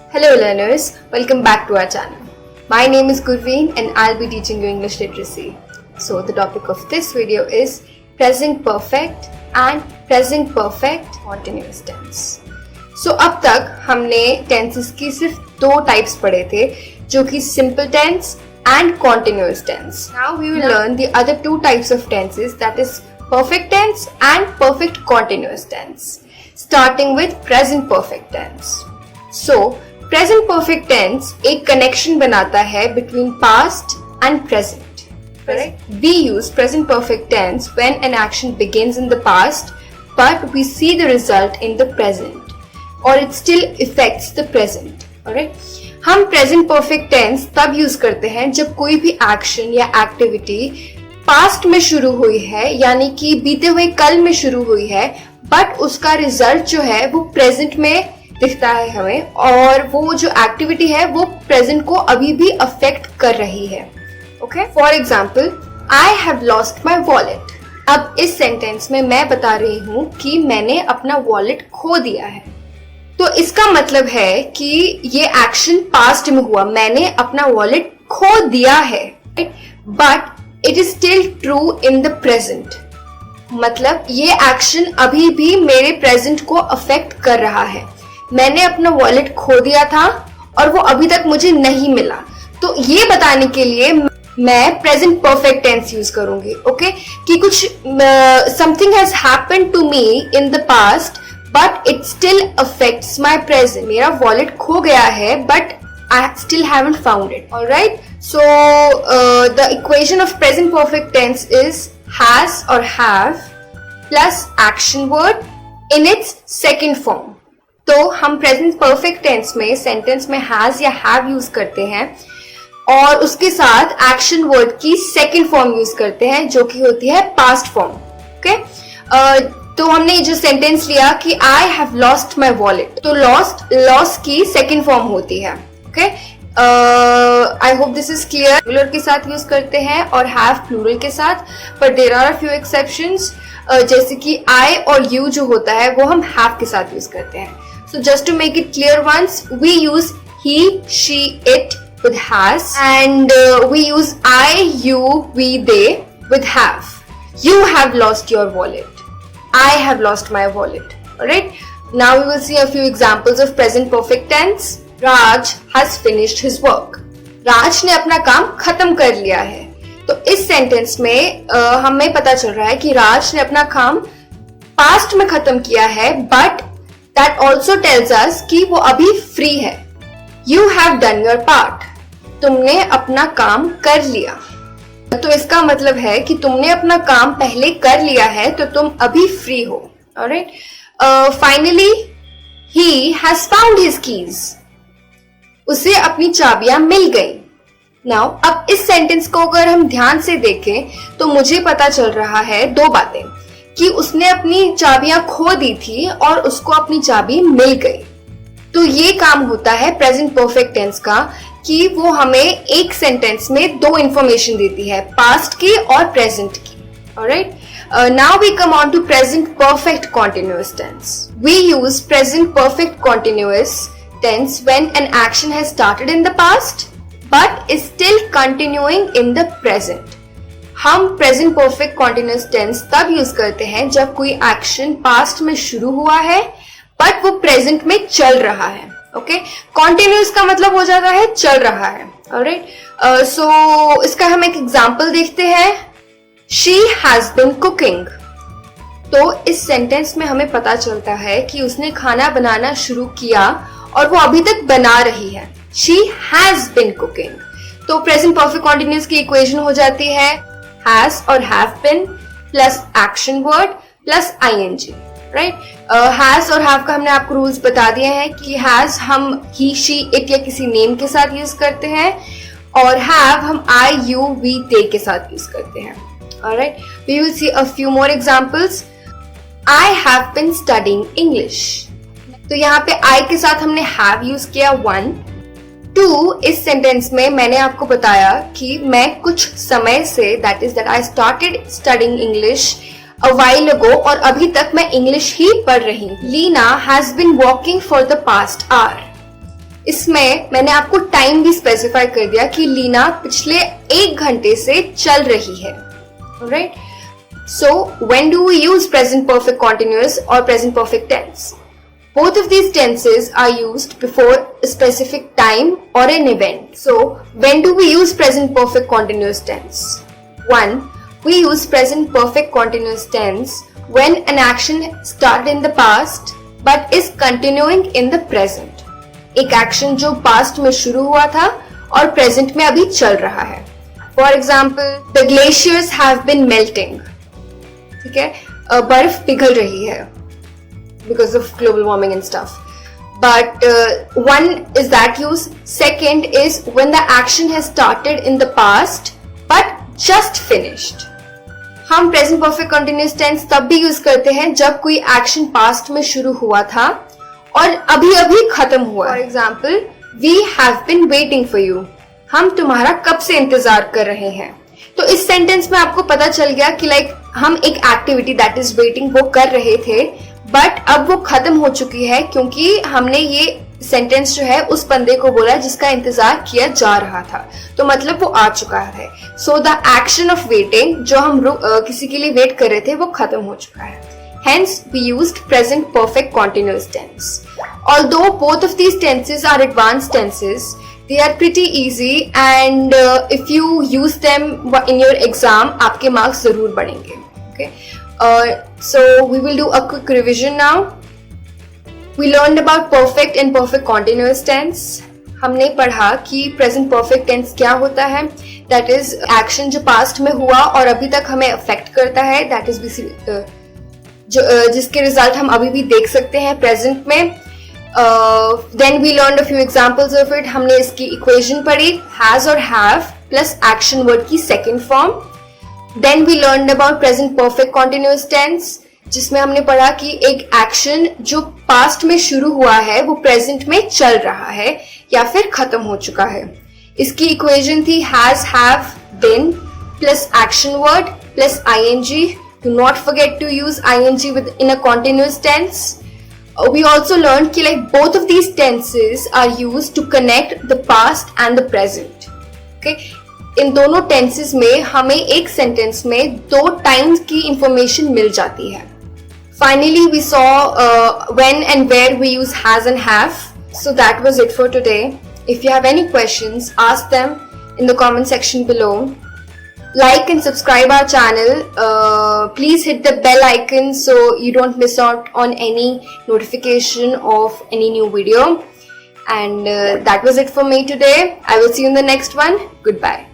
Hello learners, welcome back to our channel. My name is Gurveen and I'll be teaching you English literacy. So the topic of this video is present perfect and present perfect continuous tense. So अब तक हमने tenses की सिर्फ दो types पढ़े थे जो कि simple tense and continuous tense. Now we will learn the other two types of tenses, that is perfect tense and perfect continuous tense. Starting with present perfect tense. So present perfect tense एक connection बनाता है between past and present. Correct? We use present perfect tense when an action begins in the past but we see the result in the present और it still effects the present. Alright? हम present perfect tense तब use करते हैं जब कोई भी action या activity past में शुरू हुई है, यानी कि बीते हुए कल में शुरू हुई है, बट उसका रिजल्ट जो है वो प्रेजेंट में दिखता है हमें, और वो जो एक्टिविटी है वो प्रेजेंट को अभी भी अफेक्ट कर रही है. Okay? For example, I have lost my wallet. अब इस सेंटेंस में मैं बता रही हूं कि मैंने अपना वॉलेट खो दिया है. तो इसका मतलब है कि ये एक्शन पास्ट में हुआ, मैंने अपना वॉलेट खो दिया है, but it is still true in the present. मतलब ये एक्शन अभी भी मेरे प्रेजेंट को अफेक्ट कर रहा है. मैंने अपना वॉलेट खो दिया था और वो अभी तक मुझे नहीं मिला. तो ये बताने के लिए मैं प्रेजेंट परफेक्ट टेंस यूज करूंगी. ओके? कि कुछ something has happened to me in the past but it still affects my present. मेरा वॉलेट खो गया है but I still haven't found it. Alright? So the equation of present perfect tense is has और have plus action word in its second form. तो हम present perfect tense में sentence में has या हैव यूज करते हैं और उसके साथ एक्शन वर्ड की सेकंड फॉर्म यूज करते हैं जो कि होती है पास्ट फॉर्म. ओके? तो हमने जो सेंटेंस लिया कि I have lost my wallet, तो लॉस की सेकंड फॉर्म होती है. Okay? I hope this is clear. Plural के साथ यूज करते हैं और हैव प्लूरल के साथ, पर देयर आर फ्यू एक्सेप्शंस, जैसे कि आई और यू जो होता है वो हम हैव के साथ यूज करते हैं. So just to make it clear once, we use he, she, it with has, and we use I, you, we, they with have. You have lost your wallet. I have lost my wallet. Alright? Now we will see a few examples of present perfect tense. Raj has finished his work. राज ने अपना काम खत्म कर लिया है. तो इस sentence में हमें पता चल रहा है कि राज ने अपना काम पास्ट में खत्म किया है, but that also tells us कि वो अभी फ्री है. You have done your part. तुमने अपना काम कर लिया. तो इसका मतलब है कि तुमने अपना काम पहले कर लिया है तो तुम अभी फ्री हो. Alright? Finally, he has found his keys. उसे अपनी चाबियां मिल गई. Now, अब इस सेंटेंस को अगर हम ध्यान से देखें तो मुझे पता चल रहा है दो बातें, कि उसने अपनी चाबियां खो दी थी और उसको अपनी चाबी मिल गई. तो ये काम होता है प्रेजेंट परफेक्ट टेंस का कि वो हमें एक सेंटेंस में दो इंफॉर्मेशन देती है, पास्ट की और प्रेजेंट की. Alright? Now we come on to present perfect continuous tense. We use present perfect continuous tense when an action has started in the past but is still continuing in the present. हम present perfect continuous tense तब use करते हैं जब कोई action past में शुरू हुआ है बट वो प्रेजेंट में चल रहा है. ओके? कॉन्टिन्यूअस का मतलब हो जाता है चल रहा है. ऑलराइट? सो इसका हम एक एग्जांपल देखते हैं. She has been cooking. तो इस सेंटेंस में हमें पता चलता है कि उसने खाना बनाना शुरू किया और वो अभी तक बना रही है. She has been cooking. तो प्रेजेंट परफेक्ट कॉन्टिन्यूअस की इक्वेशन हो जाती है has or have been plus action word plus ing. Right? has और have का हमने आपको रूल्स बता दिए हैं कि has हम he, she, it या किसी नेम के साथ यूज करते हैं और have हम I, you, we, they के साथ यूज करते हैं. Alright? We will see a few more examples. I have been studying English. तो यहाँ पे I के साथ हमने have यूज किया. 1, 2, इस सेंटेंस में मैंने आपको बताया कि मैं कुछ समय से, that is that I started studying English a while ago, और अभी तक मैं इंग्लिश ही पढ़ रही हूँ. Leena has been walking for the past hour. इसमें मैंने आपको टाइम भी स्पेसिफाई कर दिया कि लीना पिछले 1 घंटे से चल रही है. Right? So when do we use present perfect continuous or present perfect tense? Both of these tenses are used before a specific time or an event. So when do we use present perfect continuous tense? 1. We use present perfect continuous tense when an action started in the past but is continuing in the present. एक action जो past में शुरू हुआ था और present में अभी चल रहा है. For example, the glaciers have been melting. ठीक है, बर्फ पिघल रही है because of global warming and stuff. But one is that use. Second is when the action has started in the past but just finished. हम present perfect continuous tense तब भी use करते हैं जब कोई action past में शुरू हुआ था और अभी अभी खत्म हुआ. For example, we have been waiting for you. हम तुम्हारा कब से इंतजार कर रहे हैं. तो इस सेंटेंस में आपको पता चल गया कि लाइक हम एक एक्टिविटी दैट इज वेटिंग वो कर रहे थे बट अब वो खत्म हो चुकी है क्योंकि हमने ये सेंटेंस जो है उस बंदे को बोला जिसका इंतजार किया जा रहा था. तो मतलब वो आ चुका है. So the action of waiting जो हम किसी के लिए वेट कर रहे थे वो खत्म हो चुका है. Hence we used present perfect continuous tense. Although both of these tenses are advanced tenses, they are pretty easy and if you use them in your exam आपके marks जरूर बढ़ेंगे. Okay, so we will do a quick revision now. We learned about perfect and perfect continuous tense. हमने पढ़ा कि present perfect tense क्या होता है. That is action जो past में हुआ और अभी तक हमें affect करता है. That is जिसके रिजल्ट हम अभी भी देख सकते हैं प्रेजेंट में. Then we learned a few examples of it. हमने इसकी इक्वेशन पढ़ी, has और have प्लस एक्शन वर्ड की second form. Then we learned about present perfect continuous tense, जिसमें हमने पढ़ा कि एक एक्शन जो पास्ट में शुरू हुआ है वो प्रेजेंट में चल रहा है या फिर खत्म हो चुका है. इसकी इक्वेशन थी has, have, been plus action word plus ing. Do not forget to use ing in a continuous tense. We also learned कि like both of these tenses are used to connect the past and the present. Okay, इन दोनों tenses में हमें एक sentence में दो times की information मिल जाती है. Finally, we saw when and where we use has and have. So that was it for today. If you have any questions, ask them in the comment section below. Like and subscribe our channel. Please hit the bell icon so you don't miss out on any notification of any new video. And that was it for me today. I will see you in the next one. Goodbye.